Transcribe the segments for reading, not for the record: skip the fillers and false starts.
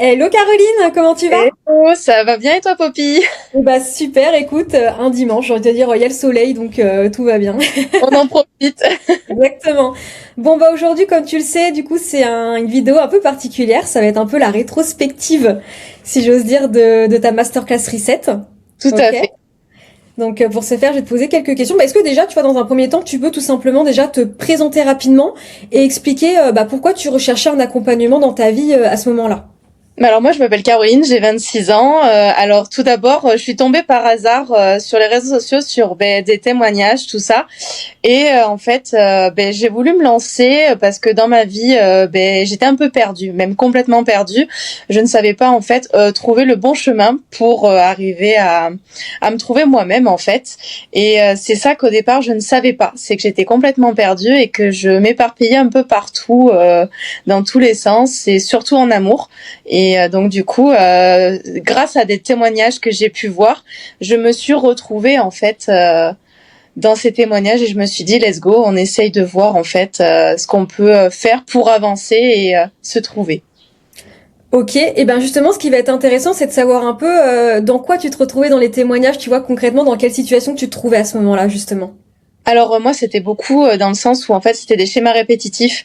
Hello Caroline, comment tu vas? Hello, ça va bien et toi, Poppy? Bah super, écoute, un dimanche, j'ai envie de te dire, il y a le soleil, donc tout va bien. On en profite. Exactement. Bon bah aujourd'hui, comme tu le sais, du coup c'est une vidéo un peu particulière, ça va être un peu la rétrospective, si j'ose dire, de ta masterclass Reset. Tout à Ok. fait. Donc pour ce faire, je vais te poser quelques questions. Bah, est-ce que déjà, tu vois, dans un premier temps, tu peux tout simplement déjà te présenter rapidement et expliquer bah, pourquoi tu recherchais un accompagnement dans ta vie à ce moment-là? Alors moi, je m'appelle Caroline, j'ai 26 ans. Alors tout d'abord, je suis tombée par hasard sur les réseaux sociaux sur des témoignages, tout ça. Et en fait, j'ai voulu me lancer parce que dans ma vie, j'étais un peu perdue, même complètement perdue. Je ne savais pas en fait trouver le bon chemin pour arriver à me trouver moi-même en fait. Et c'est ça qu'au départ je ne savais pas, c'est que j'étais complètement perdue et que je m'éparpillais un peu partout, dans tous les sens et surtout en amour. Et donc du coup, grâce à des témoignages que j'ai pu voir, je me suis retrouvée en fait. Dans ces témoignages et je me suis dit let's go, on essaye de voir en fait ce qu'on peut faire pour avancer et se trouver. Ok, et ben justement, ce qui va être intéressant, c'est de savoir un peu dans quoi tu te retrouvais dans les témoignages, tu vois, concrètement, dans quelle situation tu te trouvais à ce moment-là, justement. Alors moi c'était beaucoup dans le sens où en fait c'était des schémas répétitifs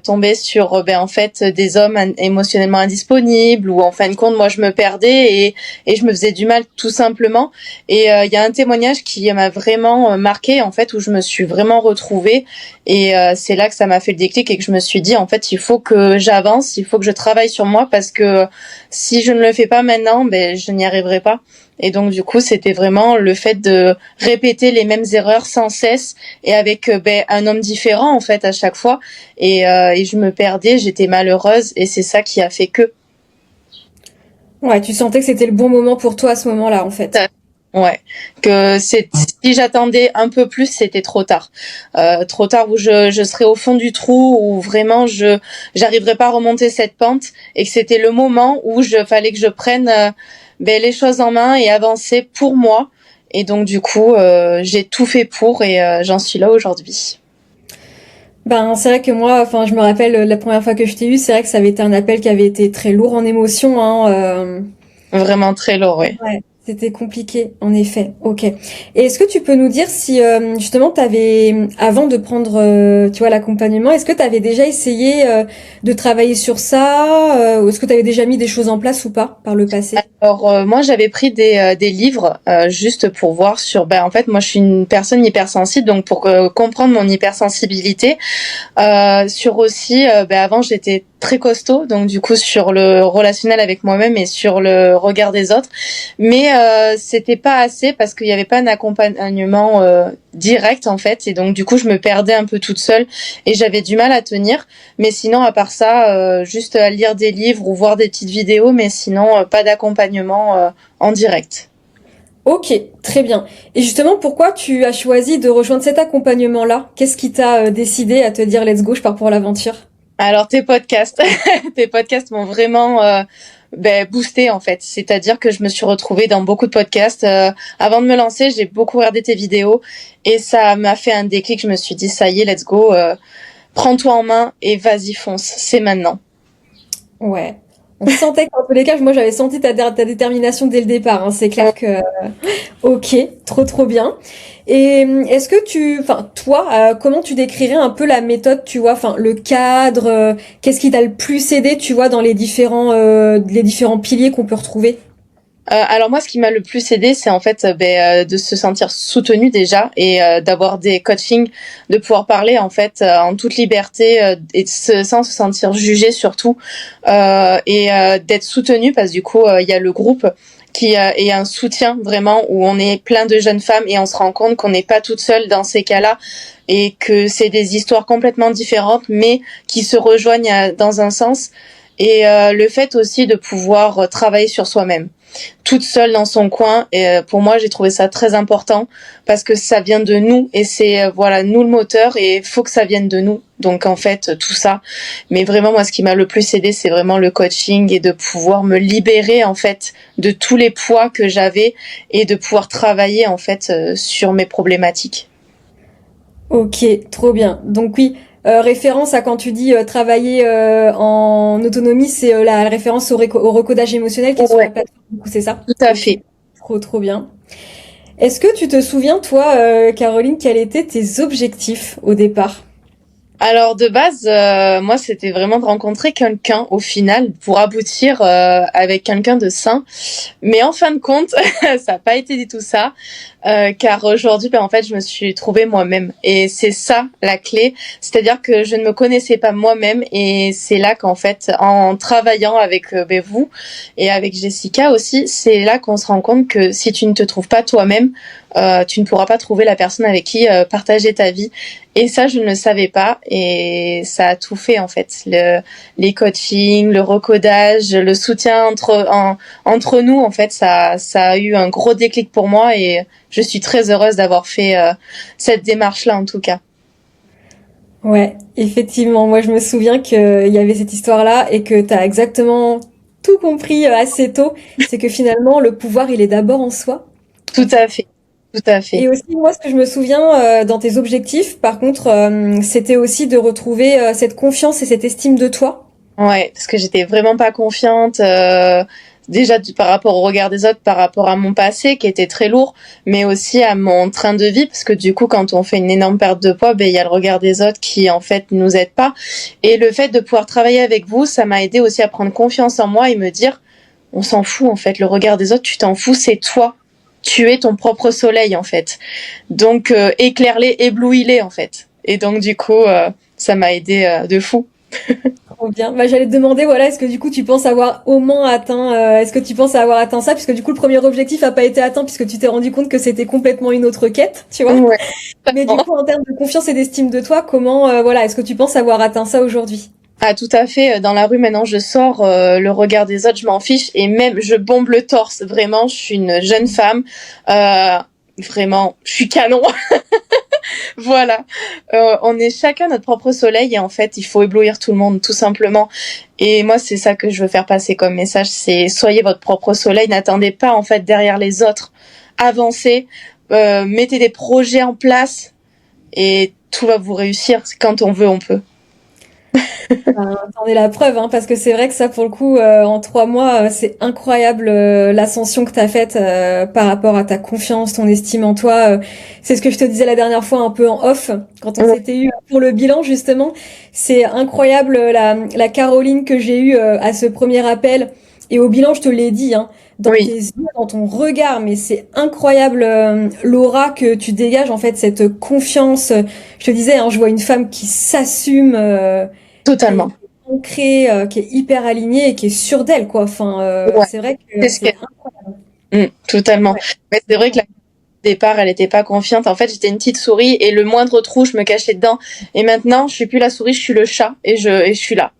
tombés sur en fait des hommes émotionnellement indisponibles ou en fin de compte moi je me perdais et je me faisais du mal tout simplement et il y a un témoignage qui m'a vraiment marqué en fait où je me suis vraiment retrouvée et c'est là que ça m'a fait le déclic et que je me suis dit en fait il faut que j'avance, il faut que je travaille sur moi parce que si je ne le fais pas maintenant je n'y arriverai pas. Et donc du coup, c'était vraiment le fait de répéter les mêmes erreurs sans cesse et avec un homme différent en fait à chaque fois. Et je me perdais, j'étais malheureuse et c'est ça qui a fait que. Ouais, tu sentais que c'était le bon moment pour toi à ce moment-là, en fait. Ouais, que si j'attendais un peu plus, c'était trop tard où je serais au fond du trou où vraiment je j'arriverais pas à remonter cette pente et que c'était le moment où je fallait que je prenne les choses en main et avancer pour moi et donc du coup j'ai tout fait pour et j'en suis là aujourd'hui. Ben, c'est vrai que moi, enfin, je me rappelle la première fois que je t'ai eu, c'est vrai que ça avait été un appel qui avait été très lourd en émotions, hein. Vraiment très lourd, ouais. Ouais, c'était compliqué, en effet. Ok. Et est-ce que tu peux nous dire si justement t'avais, avant de prendre, tu vois, l'accompagnement, est-ce que t'avais déjà essayé de travailler sur ça, ou est-ce que t'avais déjà mis des choses en place ou pas par le passé? Alors moi j'avais pris des livres juste pour voir sur en fait moi je suis une personne hypersensible donc pour comprendre mon hypersensibilité sur aussi avant j'étais très costaud donc du coup sur le relationnel avec moi-même et sur le regard des autres mais c'était pas assez parce qu'il y avait pas un accompagnement direct en fait et donc du coup je me perdais un peu toute seule et j'avais du mal à tenir mais sinon à part ça juste à lire des livres ou voir des petites vidéos mais sinon pas d'accompagnement en direct. Ok, très bien. Et justement, pourquoi tu as choisi de rejoindre cet accompagnement-là? Qu'est-ce qui t'a décidé à te dire let's go, je pars pour l'aventure? Alors tes podcasts, tes podcasts m'ont vraiment boosté en fait. C'est-à-dire que je me suis retrouvée dans beaucoup de podcasts. Avant de me lancer, j'ai beaucoup regardé tes vidéos et ça m'a fait un déclic. Je me suis dit ça y est, let's go, prends-toi en main et vas-y fonce, c'est maintenant. Ouais. On sentait qu'en tous les cas, moi j'avais senti ta détermination dès le départ, hein. C'est clair que, ok, trop trop bien. Et est-ce que enfin toi, comment tu décrirais un peu la méthode, tu vois, enfin le cadre, qu'est-ce qui t'a le plus aidé, tu vois, dans les différents piliers qu'on peut retrouver? Alors moi, ce qui m'a le plus aidé, c'est en fait de se sentir soutenu déjà et d'avoir des coachings, de pouvoir parler en fait en toute liberté sans se sentir jugé surtout d'être soutenu parce que du coup il y a le groupe qui est un soutien vraiment où on est plein de jeunes femmes et on se rend compte qu'on n'est pas toute seule dans ces cas-là et que c'est des histoires complètement différentes mais qui se rejoignent dans un sens et le fait aussi de pouvoir travailler sur soi-même toute seule dans son coin et pour moi j'ai trouvé ça très important parce que ça vient de nous et c'est voilà nous le moteur et il faut que ça vienne de nous donc en fait tout ça mais vraiment moi ce qui m'a le plus aidé c'est vraiment le coaching et de pouvoir me libérer en fait de tous les poids que j'avais et de pouvoir travailler en fait sur mes problématiques. Ok, trop bien. Donc oui, référence à quand tu dis travailler en autonomie, c'est la référence au recodage émotionnel qui est sur la Ouais, plateforme, du coup, c'est ça? tout à Ok, fait. trop trop bien. Est-ce que tu te souviens, toi, Caroline, quels étaient tes objectifs au départ? Alors de base, moi c'était vraiment de rencontrer quelqu'un au final pour aboutir avec quelqu'un de sain. Mais en fin de compte, ça n'a pas été du tout ça, car aujourd'hui, en fait, je me suis trouvée moi-même. Et c'est ça la clé, c'est-à-dire que je ne me connaissais pas moi-même, et c'est là qu'en fait, en travaillant avec vous et avec Jessica aussi, c'est là qu'on se rend compte que si tu ne te trouves pas toi-même, tu ne pourras pas trouver la personne avec qui partager ta vie. Et ça, je ne le savais pas, et ça a tout fait en fait. Les coachings, le recodage, le soutien entre nous, en fait, ça a eu un gros déclic pour moi, et je suis très heureuse d'avoir fait cette démarche-là en tout cas. Ouais, effectivement. Moi, je me souviens qu'il y avait cette histoire-là et que tu as exactement tout compris assez tôt. C'est que finalement, le pouvoir, il est d'abord en soi, Tout en à fait. fait, tout à Et fait. aussi, moi, ce que je me souviens dans tes objectifs, par contre, c'était aussi de retrouver cette confiance et cette estime de toi. Ouais, parce que j'étais vraiment pas confiante. Déjà par rapport au regard des autres, par rapport à mon passé qui était très lourd, mais aussi à mon train de vie, parce que du coup, quand on fait une énorme perte de poids, ben il y a le regard des autres qui en fait nous aide pas. Et le fait de pouvoir travailler avec vous, ça m'a aidé aussi à prendre confiance en moi et me dire, on s'en fout en fait, le regard des autres, tu t'en fous, c'est toi. Tu es ton propre soleil en fait. Donc éclaire-les, éblouis-les en fait. Et donc du coup, ça m'a aidé de fou. Trop bien. Bah, j'allais te demander, voilà, est-ce que du coup tu penses avoir au moins atteint, est-ce que tu penses avoir atteint ça, puisque du coup le premier objectif a pas été atteint puisque tu t'es rendu compte que c'était complètement une autre quête, tu vois. Ouais. Mais du coup, en termes de confiance et d'estime de toi, comment, voilà, est-ce que tu penses avoir atteint ça aujourd'hui? Ah, tout à fait. Dans la rue, maintenant, je sors, le regard des autres, je m'en fiche. Et même, je bombe le torse. Vraiment, je suis une jeune femme. Euh, Vraiment, je suis canon. Voilà. On est chacun notre propre soleil. Et en fait, il faut éblouir tout le monde, tout simplement. Et moi, c'est ça que je veux faire passer comme message. C'est soyez votre propre soleil. N'attendez pas, en fait, derrière les autres. Avancez. Mettez des projets en place. Et tout va vous réussir. Quand on veut, on peut. Ben, t'en es la preuve, hein, parce que c'est vrai que ça, pour le coup, en 3 mois, c'est incroyable l'ascension que t'as faite par rapport à ta confiance, ton estime en toi. C'est ce que je te disais la dernière fois, un peu en off, quand on Ouais. s'était eu pour le bilan justement. C'est incroyable la Caroline que j'ai eue à ce premier appel. Et au bilan, je te l'ai dit, hein, dans tes Oui, yeux, dans ton regard, mais c'est incroyable l'aura que tu dégages, en fait, cette confiance. Je te disais, hein, je vois une femme qui s'assume. Qui est totalement. ancrée, qui est hyper alignée et qui est sûre d'elle, quoi. Enfin, Ouais. c'est vrai C'est que ce c'est qu'elle totalement. ouais, Mais c'est vrai que au départ, elle était pas confiante. En fait, j'étais une petite souris et le moindre trou, je me cachais dedans. Et maintenant, je suis plus la souris, je suis le chat et je suis là.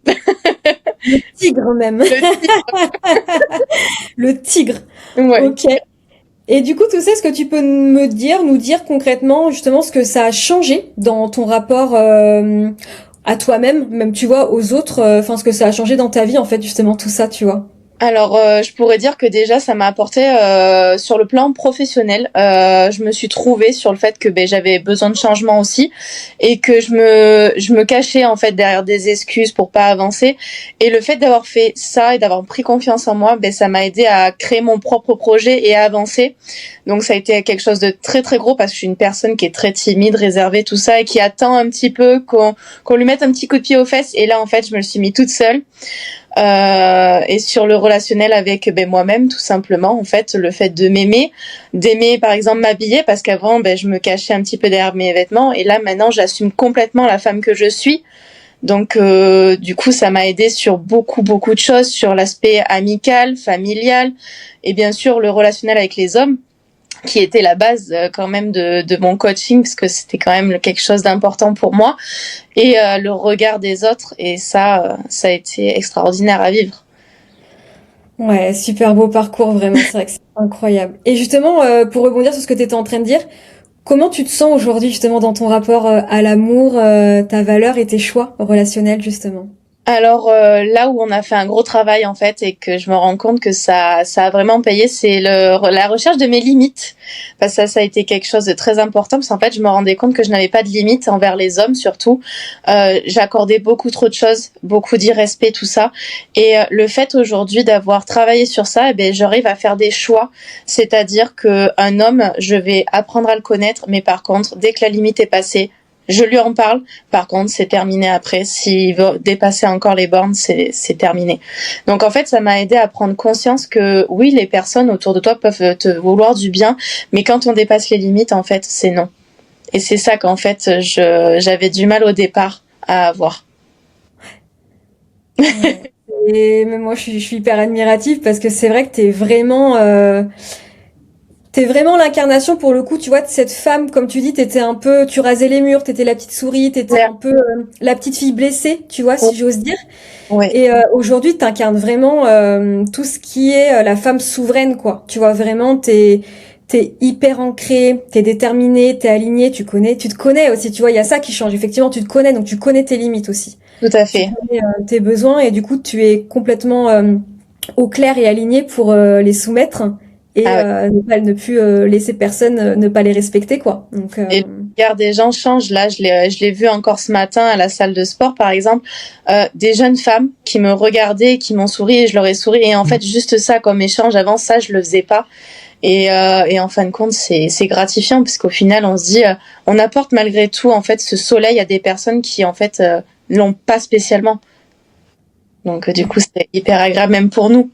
le tigre même, Le tigre. le tigre. Ouais. OK. Et du coup, tout ça, est-ce que tu peux nous dire concrètement justement ce que ça a changé dans ton rapport à toi-même, même tu vois, aux autres, enfin ce que ça a changé dans ta vie en fait, justement tout ça, tu vois. Alors, je pourrais dire que déjà, ça m'a apporté sur le plan professionnel. Je me suis trouvée sur le fait que ben, j'avais besoin de changement aussi et que je me cachais en fait derrière des excuses pour pas avancer. Et le fait d'avoir fait ça et d'avoir pris confiance en moi, ben, ça m'a aidé à créer mon propre projet et à avancer. Donc, ça a été quelque chose de très très gros parce que je suis une personne qui est très timide, réservée, tout ça et qui attend un petit peu qu'on lui mette un petit coup de pied aux fesses. Et là, en fait, je me le suis mis toute seule. Et sur le relationnel avec ben, moi-même tout simplement en fait le fait de m'aimer, d'aimer par exemple m'habiller parce qu'avant ben, je me cachais un petit peu derrière mes vêtements et là maintenant j'assume complètement la femme que je suis. Donc du coup ça m'a aidé sur beaucoup de choses, sur l'aspect amical, familial et bien sûr le relationnel avec les hommes qui était la base quand même de mon coaching parce que c'était quand même quelque chose d'important pour moi et le regard des autres et ça a été extraordinaire à vivre. Ouais, super beau parcours, vraiment, c'est vrai que c'est incroyable. Et justement, pour rebondir sur ce que tu étais en train de dire, comment tu te sens aujourd'hui justement dans ton rapport à l'amour, ta valeur et tes choix relationnels justement? Alors là où on a fait un gros travail en fait et que je me rends compte que ça a vraiment payé, c'est la recherche de mes limites. Parce que ça a été quelque chose de très important parce qu'en fait je me rendais compte que je n'avais pas de limites envers les hommes surtout. J'accordais beaucoup trop de choses, beaucoup d'irrespect, tout ça. Et le fait aujourd'hui d'avoir travaillé sur ça, eh ben j'arrive à faire des choix. C'est-à-dire que un homme, je vais apprendre à le connaître, mais par contre dès que la limite est passée, je lui en parle. Par contre, c'est terminé après. S'il veut dépasser encore les bornes, c'est terminé. Donc en fait, ça m'a aidé à prendre conscience que oui, les personnes autour de toi peuvent te vouloir du bien, mais quand on dépasse les limites, en fait, c'est non. Et c'est ça qu'en fait, j'avais du mal au départ à avoir. Ouais. Et même moi, je suis hyper admirative parce que c'est vrai que t'es vraiment l'incarnation pour le coup, tu vois, de cette femme, comme tu dis, t'étais un peu, tu rasais les murs, t'étais la petite souris, t'étais Ouais. un peu la petite fille blessée, tu vois, si j'ose dire. Ouais. Et aujourd'hui, t'incarnes vraiment tout ce qui est la femme souveraine, quoi. Tu vois, vraiment, t'es hyper ancrée, t'es déterminée, t'es alignée, tu te connais aussi, tu vois, il y a ça qui change. Effectivement, tu te connais, donc tu connais tes limites aussi. Tout à Tu fait. connais tes besoins et du coup, tu es complètement au clair et aligné pour les soumettre et Ah ouais. ne plus laisser personne ne pas les respecter, quoi. Donc, Et le regard des gens change. Là, je l'ai vu encore ce matin à la salle de sport, par exemple, des jeunes femmes qui me regardaient, qui m'ont souri et je leur ai souri. Et en fait, juste ça comme échange, avant ça, je le faisais pas. Et en fin de compte, c'est gratifiant parce qu'au final, on se dit, on apporte malgré tout en fait ce soleil à des personnes qui en fait l'ont pas spécialement. Donc du coup, c'est hyper agréable même pour nous.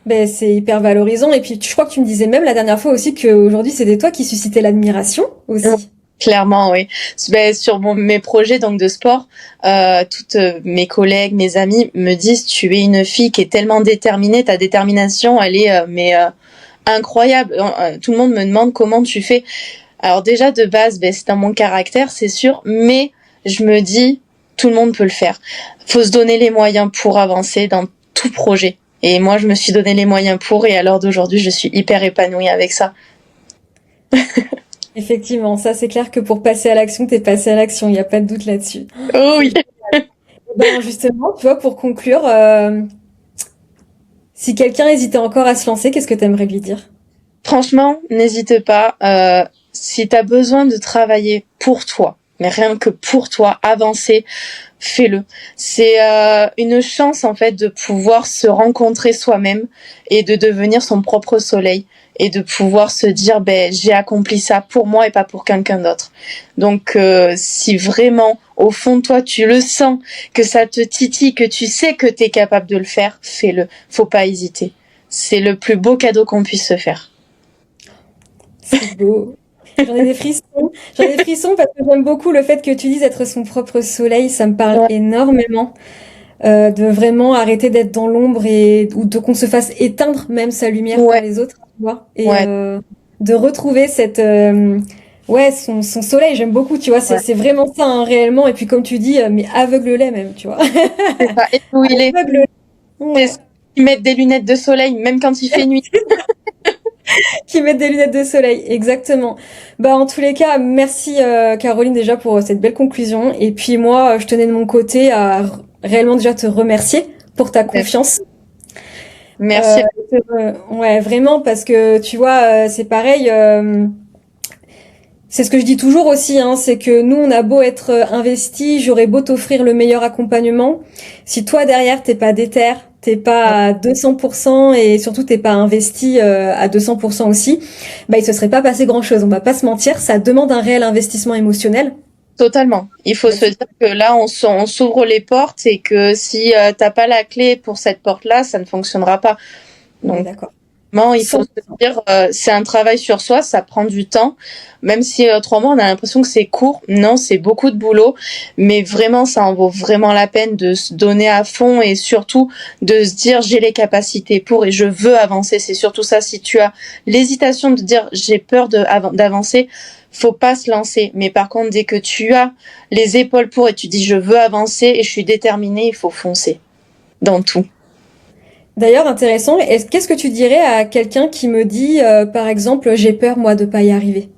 ben, c'est hyper valorisant. Et puis, je crois que tu me disais même la dernière fois aussi qu'aujourd'hui, c'était toi qui suscitais l'admiration Ouais, aussi. clairement, oui. Ben, sur mes projets donc de sport, toutes mes collègues, mes amis me disent, tu es une fille qui est tellement déterminée, ta détermination, elle est incroyable. Tout le monde me demande comment tu fais. Alors déjà de base, ben, c'est dans mon caractère, c'est sûr, mais je me dis, tout le monde peut le faire. Faut se donner les moyens pour avancer dans tout projet. Et moi, je me suis donné les moyens pour, et à l'heure d'aujourd'hui, je suis hyper épanouie avec ça. Effectivement, ça c'est clair que pour passer à l'action, t'es passé à l'action, il n'y a pas de doute là-dessus. Oh C'est oui. génial. Eh ben justement, tu vois, pour conclure, si quelqu'un hésitait encore à se lancer, qu'est-ce que t'aimerais lui dire? Franchement, n'hésite pas. Si tu as besoin de travailler pour toi, mais rien que pour toi, avancer, fais-le. C'est une chance en fait de pouvoir se rencontrer soi-même et de devenir son propre soleil et de pouvoir se dire ben j'ai accompli ça pour moi et pas pour quelqu'un d'autre. Donc si vraiment au fond de toi tu le sens, que ça te titille, que tu sais que tu es capable de le faire, fais-le. Faut pas hésiter. C'est le plus beau cadeau qu'on puisse se faire. C'est beau. J'en ai des frissons. J'en ai des frissons parce que j'aime beaucoup le fait que tu dises être son propre soleil. Ça me parle Ouais, énormément. De vraiment arrêter d'être dans l'ombre et ou de qu'on se fasse éteindre même sa lumière par ouais, les autres, tu vois. Et ouais, de retrouver cette ouais son soleil. J'aime beaucoup, tu vois. ouais. C'est vraiment ça hein, réellement. Et puis comme tu dis, mais aveugle-les même, tu vois. C'est ça. Et où il est, Aveugle. c'est Ouais. ceux qui mettent des lunettes de soleil, même quand il fait nuit. Qui mettent des lunettes de soleil, exactement. Bah en tous les cas, merci Caroline déjà pour cette belle conclusion. Et puis moi, je tenais de mon côté à réellement déjà te remercier pour ta confiance. Merci. Ouais, vraiment parce que tu vois, c'est pareil. C'est ce que je dis toujours aussi, hein, c'est que nous, on a beau être investi, j'aurais beau t'offrir le meilleur accompagnement. Si toi derrière t'es pas déter, t'es pas à 200% et surtout t'es pas investi à 200% aussi, bah il se serait pas passé grand-chose. On va pas se mentir, ça demande un réel investissement émotionnel. Totalement. Il faut se dire que là, on s'ouvre les portes et que si t'as pas la clé pour cette porte-là, ça ne fonctionnera pas. On est Donc, d'accord. non, il faut se 100%. dire, c'est un travail sur soi, ça prend du temps. Même si 3 mois, on a l'impression que c'est court. Non, c'est beaucoup de boulot. Mais vraiment, ça en vaut vraiment la peine de se donner à fond et surtout de se dire, j'ai les capacités pour et je veux avancer. C'est surtout ça. Si tu as l'hésitation de dire, j'ai peur d'avancer, faut pas se lancer. Mais par contre, dès que tu as les épaules pour et tu dis, je veux avancer et je suis déterminée, il faut foncer dans tout. D'ailleurs, intéressant, qu'est-ce que tu dirais à quelqu'un qui me dit, par exemple, j'ai peur moi de pas y arriver?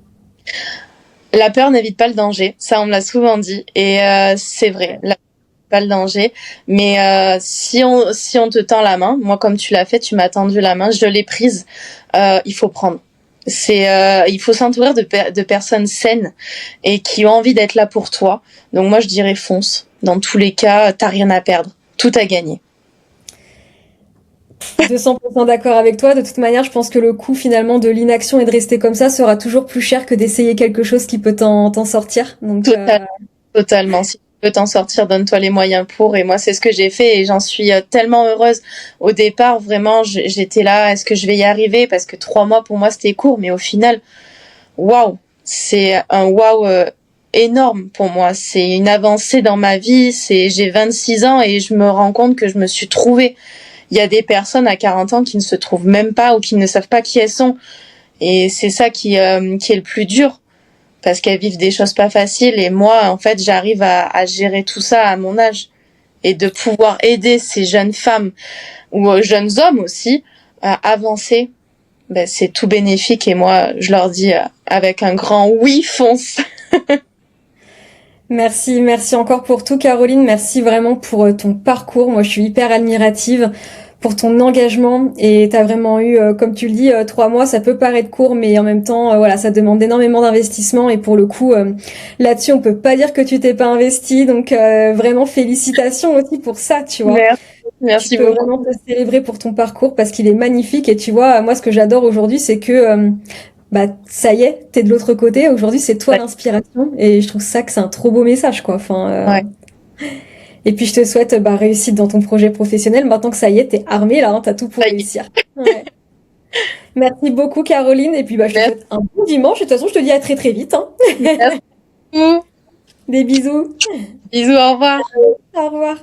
La peur n'évite pas le danger, ça on me l'a souvent dit et c'est vrai. La pas le danger. Mais si on te tend la main, moi comme tu l'as fait, tu m'as tendu la main, je l'ai prise. Il faut prendre. Il faut s'entourer de personnes saines et qui ont envie d'être là pour toi. Donc moi je dirais fonce. Dans tous les cas, t'as rien à perdre, tout à gagner. 200% d'accord avec toi. De toute manière, je pense que le coût finalement de l'inaction et de rester comme ça sera toujours plus cher que d'essayer quelque chose qui peut t'en sortir. Donc, Totalement. Si tu peux t'en sortir, donne-toi les moyens pour. Et moi, c'est ce que j'ai fait et j'en suis tellement heureuse. Au départ, vraiment, j'étais là, est-ce que je vais y arriver? Parce que 3 mois, pour moi, c'était court. Mais au final, waouh, c'est un waouh énorme pour moi. C'est une avancée dans ma vie. J'ai 26 ans et je me rends compte que je me suis trouvée. Il y a des personnes à 40 ans qui ne se trouvent même pas ou qui ne savent pas qui elles sont. Et c'est ça qui est le plus dur. Parce qu'elles vivent des choses pas faciles. Et moi, en fait, j'arrive à gérer tout ça à mon âge. Et de pouvoir aider ces jeunes femmes ou jeunes hommes aussi à avancer, ben, c'est tout bénéfique. Et moi, je leur dis avec un grand oui, fonce. Merci encore pour tout, Caroline. Merci vraiment pour ton parcours. Moi, je suis hyper admirative pour ton engagement et t'as vraiment eu, comme tu le dis, 3 mois, ça peut paraître court, mais en même temps, voilà, ça demande énormément d'investissement et pour le coup, là-dessus, on peut pas dire que tu t'es pas investi. Donc, vraiment félicitations aussi pour ça, tu vois. Merci Tu peux beaucoup. vraiment te célébrer pour ton parcours parce qu'il est magnifique et tu vois, moi, ce que j'adore aujourd'hui, c'est que bah ça y est, t'es de l'autre côté. Aujourd'hui, c'est toi Ouais. l'inspiration et je trouve ça que c'est un trop beau message, quoi. Enfin, Ouais. et puis je te souhaite bah, réussite dans ton projet professionnel. Maintenant que ça y est, t'es armée là, hein, t'as tout pour Ça y est. réussir. Ouais. Merci beaucoup, Caroline. Et puis bah, je te Merci. souhaite un bon dimanche. Et de toute façon, je te dis à très très vite, hein. Merci beaucoup. Des bisous. Bisous, au revoir. Au revoir.